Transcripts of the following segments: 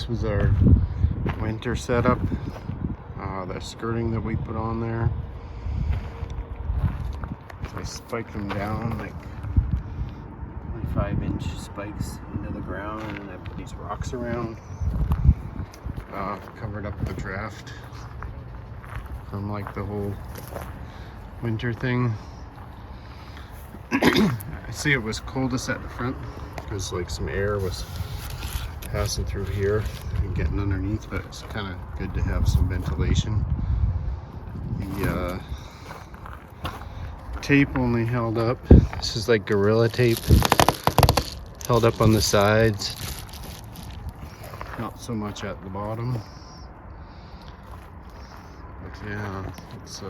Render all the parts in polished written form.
this was our winter setup. The skirting that we put on there. I spiked them down like 25-inch spikes into the ground, and then I put these rocks around. Covered up the draft from like the whole winter thing. I see it was coldest at the front because like some air was passing through here and getting underneath, but it's kind of good to have some ventilation. The tape only held up, this is like Gorilla tape, held up on the sides, not so much at the bottom. But yeah, it's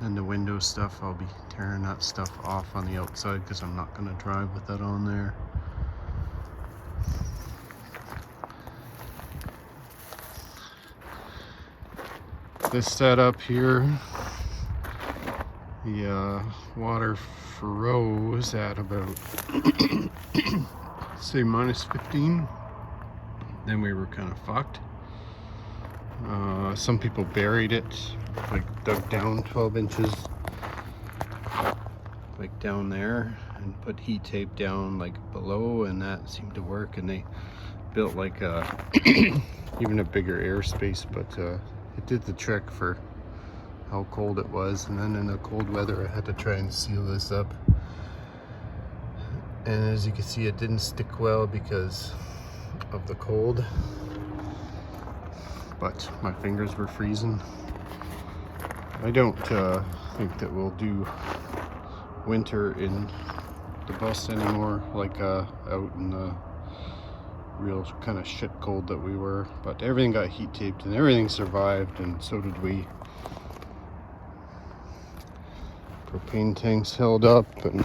and the window stuff, I'll be tearing that stuff off on the outside because I'm not going to drive with that on there. This setup here, the water froze at about say -15. Then we were kind of fucked. Some people buried it, like dug down 12 inches like down there and put heat tape down like below, and that seemed to work, and they built like a even a bigger airspace, but it did the trick for how cold it was. And then in the cold weather I had to try and seal this up, and as you can see it didn't stick well because of the cold, but my fingers were freezing. I don't think that we'll do winter in the bus anymore, like out in the real kind of shit cold that we were, but everything got heat taped and everything survived, and so did we. Propane tanks held up, and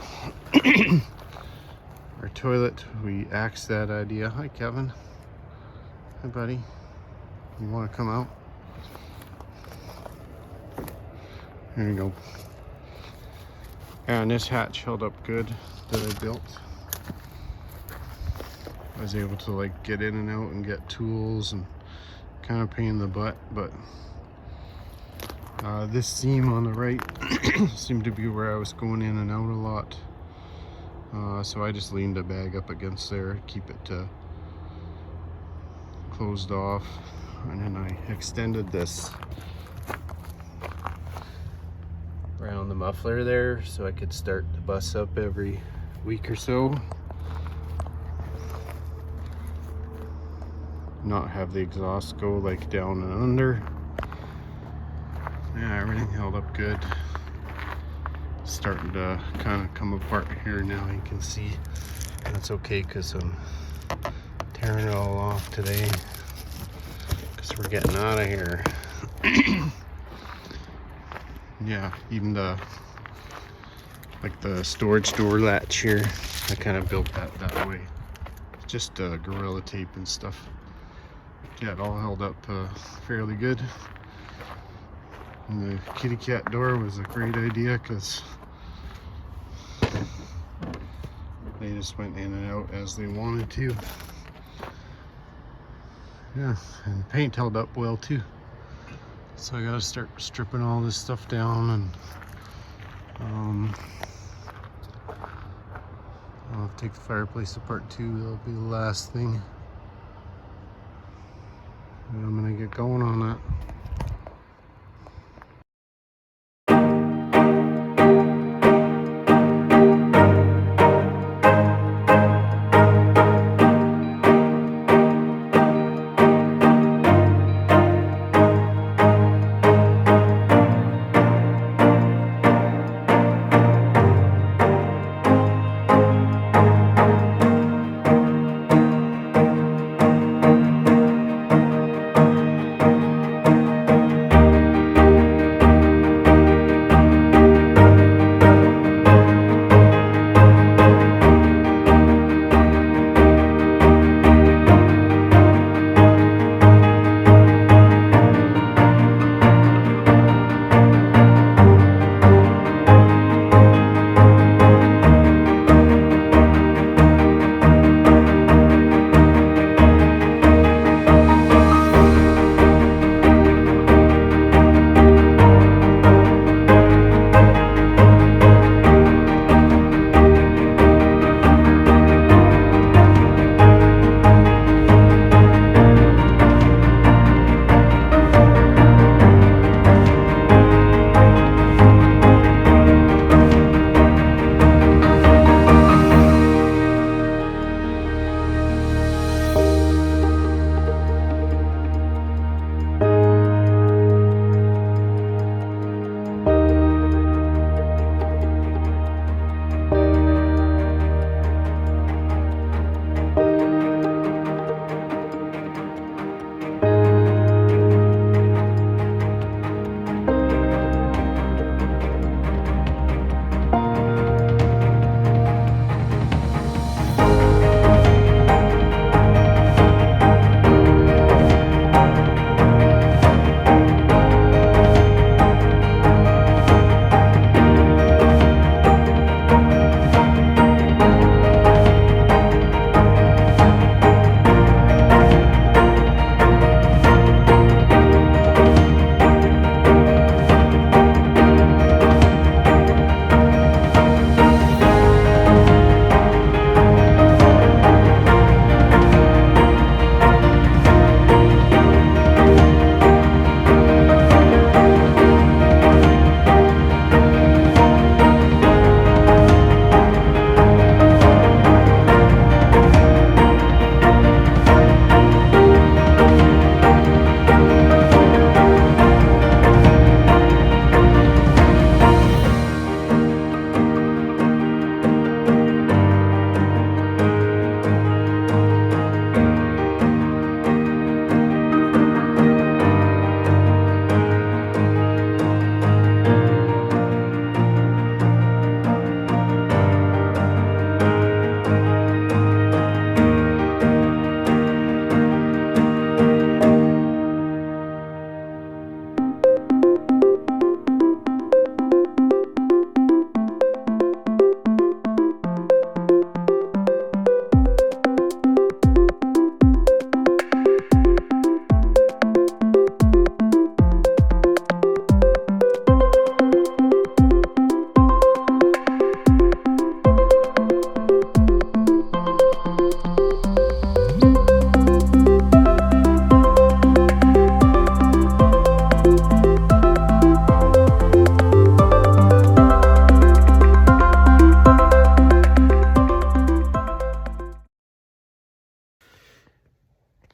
our toilet, we axed that idea. Hi Kevin. Hi buddy. You want to come out? There you go. And this hatch held up good that I built. I was able to like get in and out and get tools, and kind of pain in the butt, but this seam on the right seemed to be where I was going in and out a lot. So I just leaned a bag up against there to keep it closed off, and then I extended this around the muffler there so I could start the bus up every week or so, not have the exhaust go like down and under. Yeah, everything held up good. Starting to kind of come apart here now, you can see. That's okay because I'm tearing it all off today because we're getting out of here. Yeah, even the storage door latch here, I kind of built that way. Just Gorilla tape and stuff. Yeah, it all held up fairly good. And the kitty cat door was a great idea because they just went in and out as they wanted to. Yeah, and the paint held up well too. So I gotta start stripping all this stuff down, and I'll have to take the fireplace apart too. That'll be the last thing. And I'm gonna get going on that.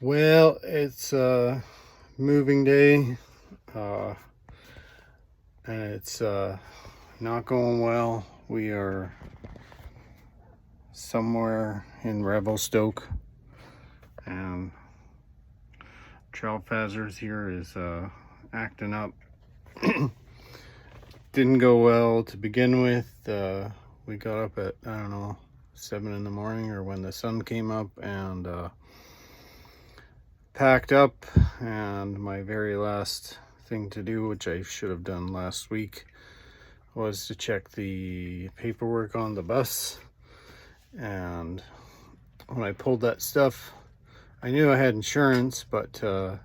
Well, it's moving day, and it's not going well. We are somewhere in Revelstoke, and Trailfazers here is acting up. Didn't go well to begin with. We got up at, I don't know, 7 in the morning or when the sun came up, and packed up, and my very last thing to do, which I should have done last week, was to check the paperwork on the bus. And when I pulled that stuff, I knew I had insurance, but the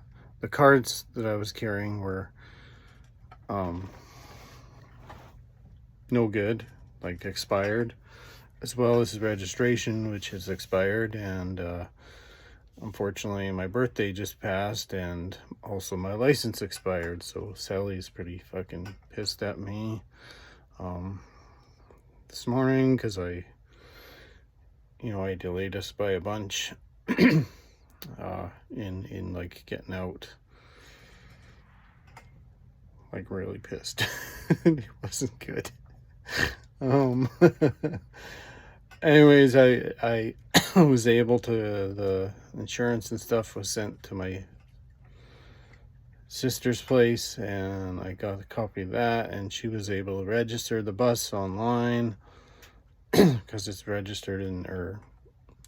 cards that I was carrying were no good, like expired, as well as registration, which has expired. And unfortunately, my birthday just passed, and also my license expired. So Sally's pretty fucking pissed at me this morning because I delayed us by a bunch in like getting out. Like really pissed. It wasn't good. Anyways, I was able to, the insurance and stuff was sent to my sister's place, and I got a copy of that, and she was able to register the bus online because it's registered in, or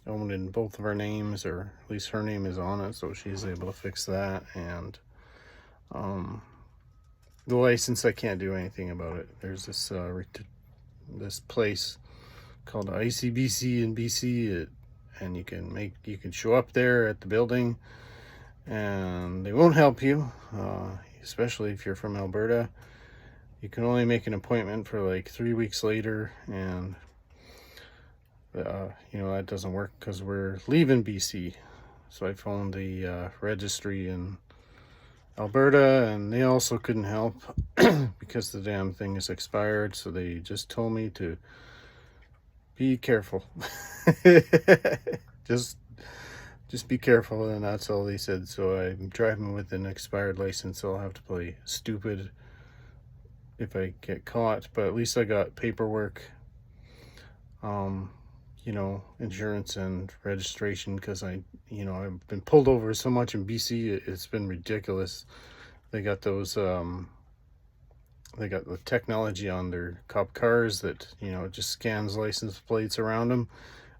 owned in both of our names, or at least her name is on it, so she's able to fix that. And the license, I can't do anything about it. There's this this place called ICBC in BC, and you can show up there at the building, and they won't help you, especially if you're from Alberta. You can only make an appointment for like 3 weeks later, and that doesn't work because we're leaving BC. So I phoned the registry in Alberta, and they also couldn't help because the damn thing is expired. So they just told me to be careful. just be careful, and that's all they said. So I'm driving with an expired license, so I'll have to play stupid if I get caught, but at least I got paperwork, insurance and registration, because I've been pulled over so much in BC. It's been ridiculous. They got those they got the technology on their cop cars that it just scans license plates around them,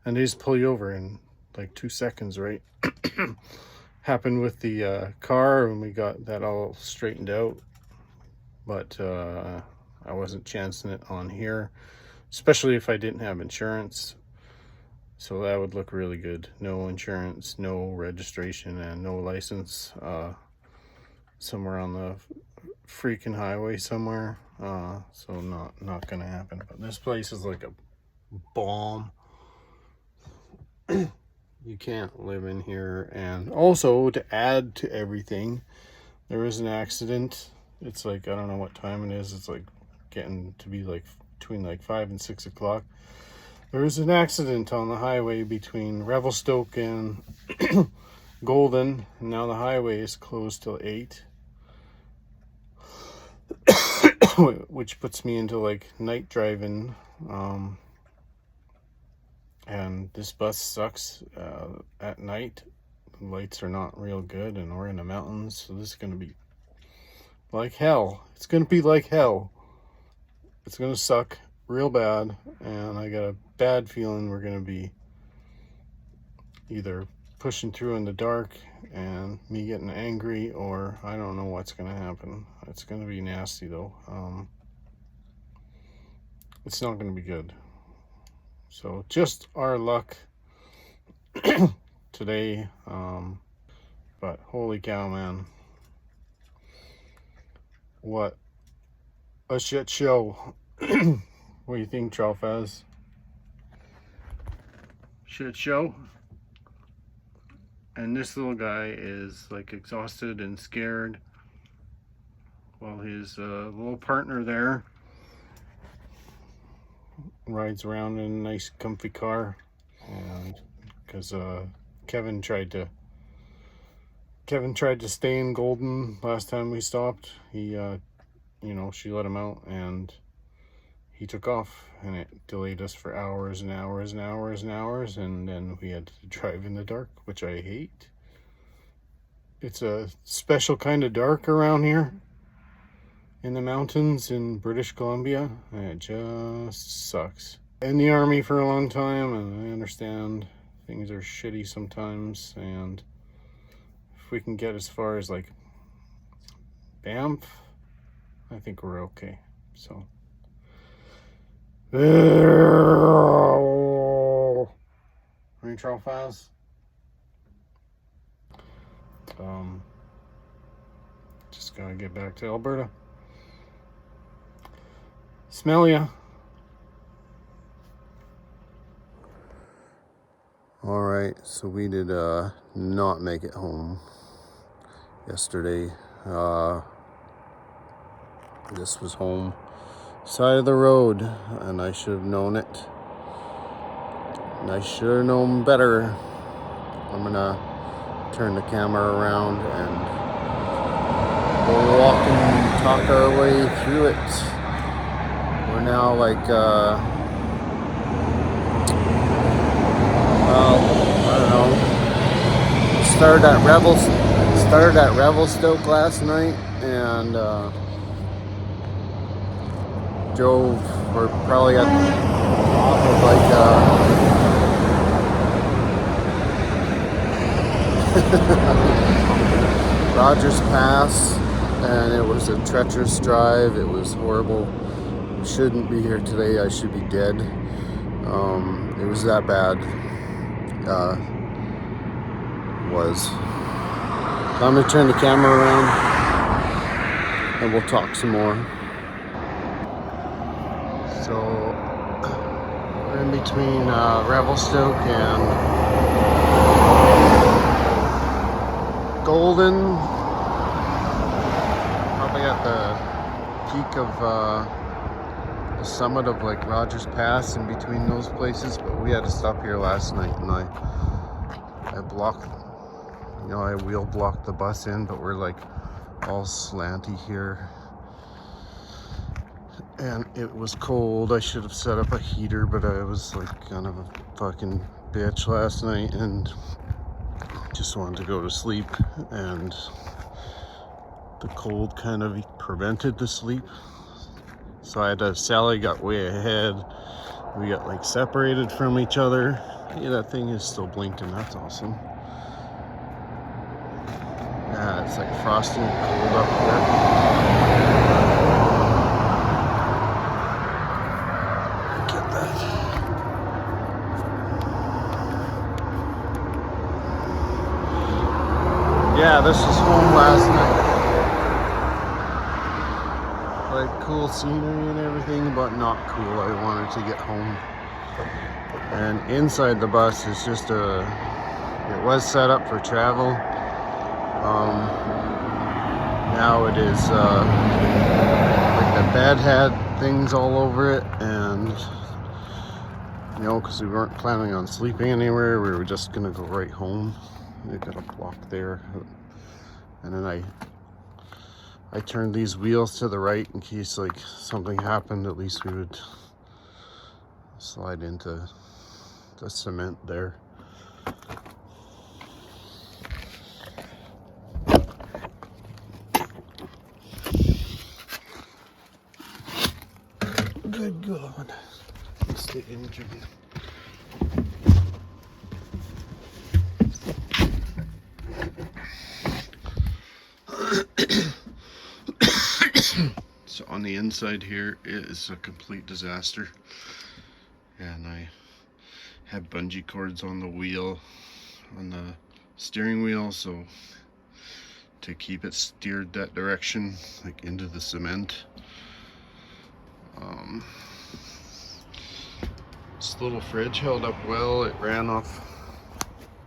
and they just pull you over in like 2 seconds, right? Happened with the car, and we got that all straightened out, but I wasn't chancing it on here, especially if I didn't have insurance. So that would look really good. No insurance, no registration, and no license, somewhere on the freaking highway somewhere. So not gonna happen. But this place is like a bomb. You can't live in here. And also, to add to everything, there was an accident. It's like, I don't know what time it is. It's like getting to be like between like 5 and 6 o'clock. There was an accident on the highway between Revelstoke and Golden. And now the highway is closed till 8. Which puts me into like night driving. And this bus sucks at night. The lights are not real good, and we're in the mountains, so this is going to be like hell. It's going to be like hell. It's going to suck real bad, and I got a bad feeling we're going to be either pushing through in the dark and me getting angry, or I don't know what's going to happen. It's going to be nasty though. It's not going to be good. So just our luck today. But holy cow, man. What a shit show. What do you think, Trailfaz? Shit show. And this little guy is like exhausted and scared, while his little partner there rides around in a nice comfy car. And because Kevin tried to Kevin tried to stay in Golden last time we stopped. He, she let him out and he took off, and it delayed us for hours and hours and hours and hours, and then we had to drive in the dark, which I hate. It's a special kind of dark around here in the mountains in British Columbia, and it just sucks. In the army for a long time, and I understand things are shitty sometimes, and if we can get as far as like Banff, I think we're okay. So Rain Trail Files. Just gotta get back to Alberta. Smell ya. Alright, so we did not make it home yesterday. This was home side of the road, and I should have known it. And I should have known better. I'm gonna turn the camera around and we'll walk and talk our way through it. We're now like, I don't know. Started at Revelstoke last night and drove. We're probably at off of like Rogers Pass, and it was a treacherous drive. It was horrible. Shouldn't be here today. I should be dead. It was that bad. So I'm gonna turn the camera around and we'll talk some more. So we're in between Revelstoke and Golden. Probably at the peak of the summit of like Rogers Pass, in between those places, but we had to stop here last night, and I blocked, I wheel blocked the bus in, but we're like all slanty here, and it was cold. I should have set up a heater, but I was like kind of a fucking bitch last night and just wanted to go to sleep, and the cold kind of prevented the sleep. So Sally got way ahead. We got like separated from each other. Yeah, that thing is still blinking. That's awesome. Yeah, it's like frosty and cold up here. Get that. Yeah, this was home last night. Like cool scenery and everything, but not cool. I wanted to get home. And inside the bus is just it was set up for travel. Now it is like the bed had things all over it, and because we weren't planning on sleeping anywhere, we were just gonna go right home. We got a block there, and then I turned these wheels to the right in case like something happened. At least we would slide into the cement there. Good God. Let's stay in here. So on the inside here is a complete disaster, and I had bungee cords on the wheel, on the steering wheel, so to keep it steered that direction, like into the cement. This little fridge held up well. It ran off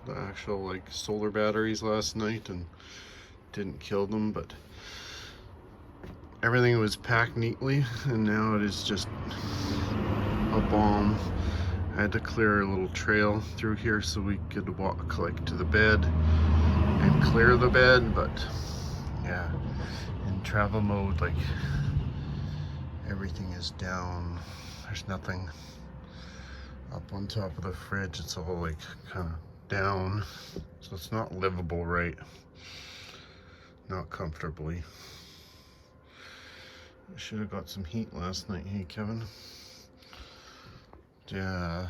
the actual like solar batteries last night and didn't kill them, but everything was packed neatly, and now it is just a bomb. I had to clear a little trail through here so we could walk like to the bed, and clear the bed, but yeah, in travel mode, like everything is down. There's nothing up on top of the fridge. It's all like kind of down, so it's not livable, right? Not comfortably. I should have got some heat last night, hey Kevin. Yeah.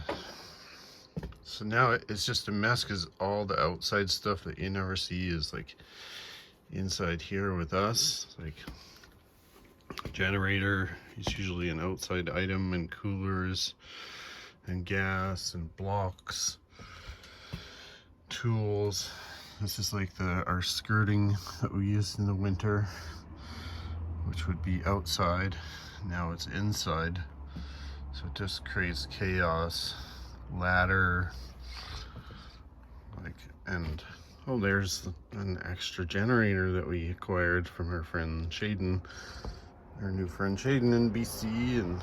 So now it's just a mess because all the outside stuff that you never see is like inside here with us. Like generator is usually an outside item, and coolers and gas and blocks, tools. This is like our skirting that we used in the winter, which would be outside. Now it's inside, so it just creates chaos. Ladder, like, and oh, there's an extra generator that we acquired from our friend Shaden, our new friend Shaden in BC. And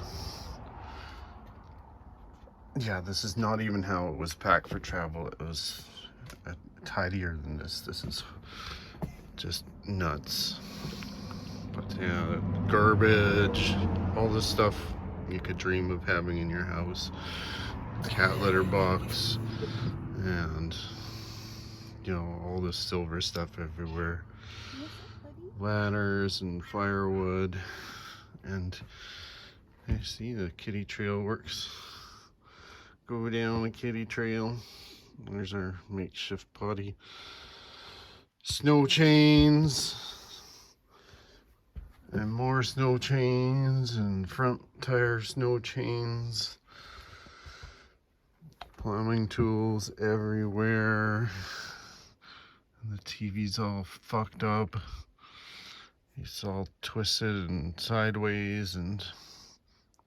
yeah, this is not even how it was packed for travel. It was tidier than this. This is just nuts. But yeah, garbage, all the stuff you could dream of having in your house. Cat litter box, and you know, all this silver stuff everywhere. Ladders and firewood, and I see the kiddie trail works. Go down the kiddie trail. There's our makeshift potty. Snow chains, and more snow chains, and front tire snow chains. Plumbing tools everywhere. And the TV's all fucked up. It's all twisted and sideways, and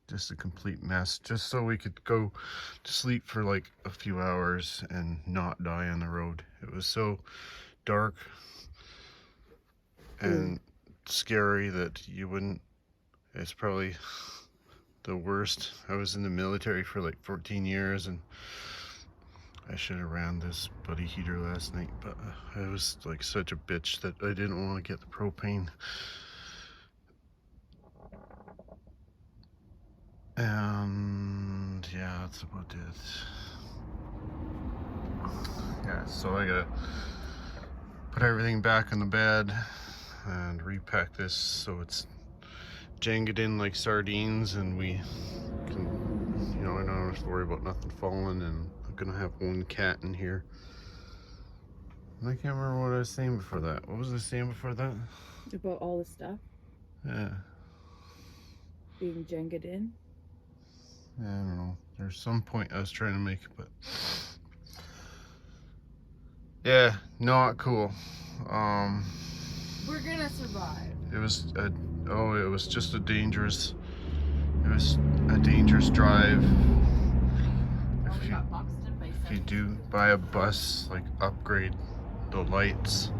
just a complete mess. Just so we could go to sleep for like a few hours and not die on the road. It was so dark and scary that you wouldn't. It's probably the worst. I was in the military for like 14 years, and I should have ran this buddy heater last night, but I was like such a bitch that I didn't want to get the propane. And yeah, that's about it. Yeah, so I gotta put everything back in the bed and repack this so it's janged in like sardines, and we can, you know, I don't have to worry about nothing falling. And I'm gonna have one cat in here. I can't remember what I was saying before that. What was I saying before that? About all the stuff? Yeah. Being janged in? I don't know. There's some point I was trying to make, but yeah, not cool. We're gonna survive. It was just a dangerous. It was a dangerous drive. If you do buy a bus, like upgrade the lights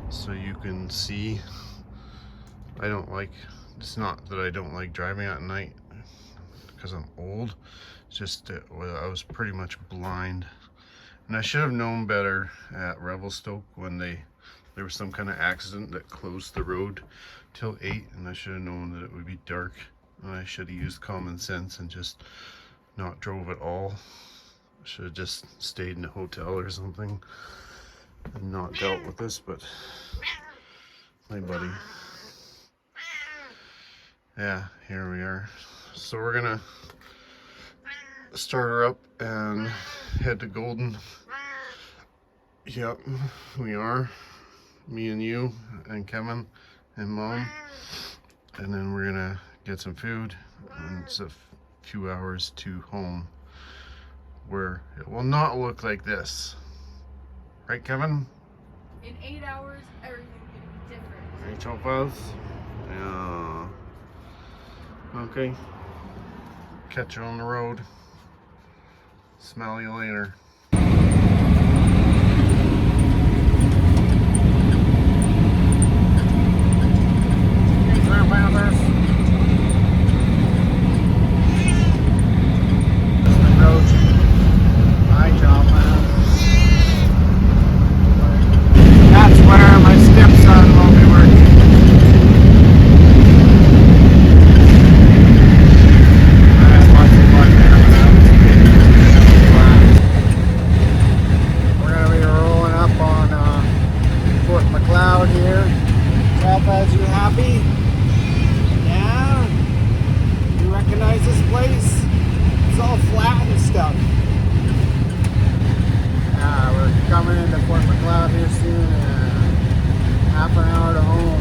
so you can see. I don't like. It's not that I don't like driving at night because I'm old. It's just that I was pretty much blind, and I should have known better at Revelstoke when there was some kind of accident that closed the road till 8, and I should have known that it would be dark, and I should have used common sense and just not drove at all. I should have just stayed in a hotel or something and not dealt with this. But my buddy, yeah, here we are. So we're gonna start her up and head to Golden. Yep, we are. Me and you and Kevin and Mom. And then we're gonna get some food, and it's a few hours to home where it will not look like this. Right, Kevin? In 8 hours, everything's gonna be different. Right, Topaz? Yeah. Okay. Catch you on the road. Smell you later. Trailfaz, you happy? Yeah? You recognize this place? It's all flat and stuff. We're coming into Fort McLeod here soon. Half an hour to home.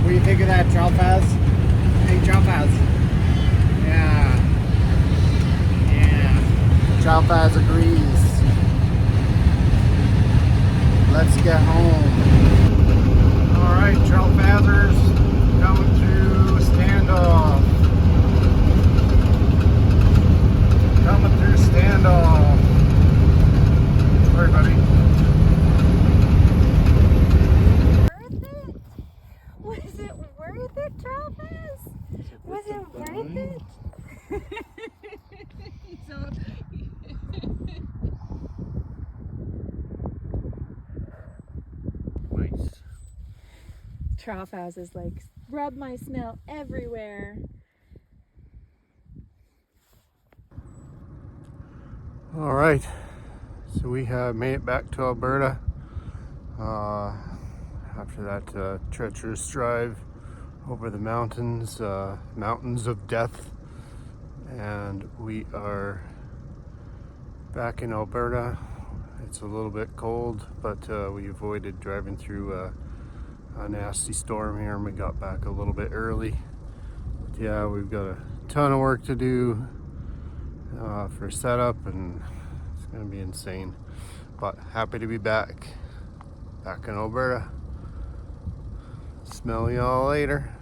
What do you think of that, Trailfaz? Hey, Trailfaz. Yeah. Yeah. Trailfaz agrees. Let's get home. Alright, Trailfazers, coming to standoff. Coming through standoff. Sorry, buddy. Was it worth it, Travis? Was it worth it? So, Nice. Trough House is like, rub my smell everywhere. All right, so we have made it back to Alberta after that treacherous drive over the mountains, mountains of death, and we are back in Alberta. It's a little bit cold, but we avoided driving through a nasty storm here, and we got back a little bit early. But yeah, we've got a ton of work to do for setup, and it's gonna be insane. But happy to be back in Alberta. Smell y'all later.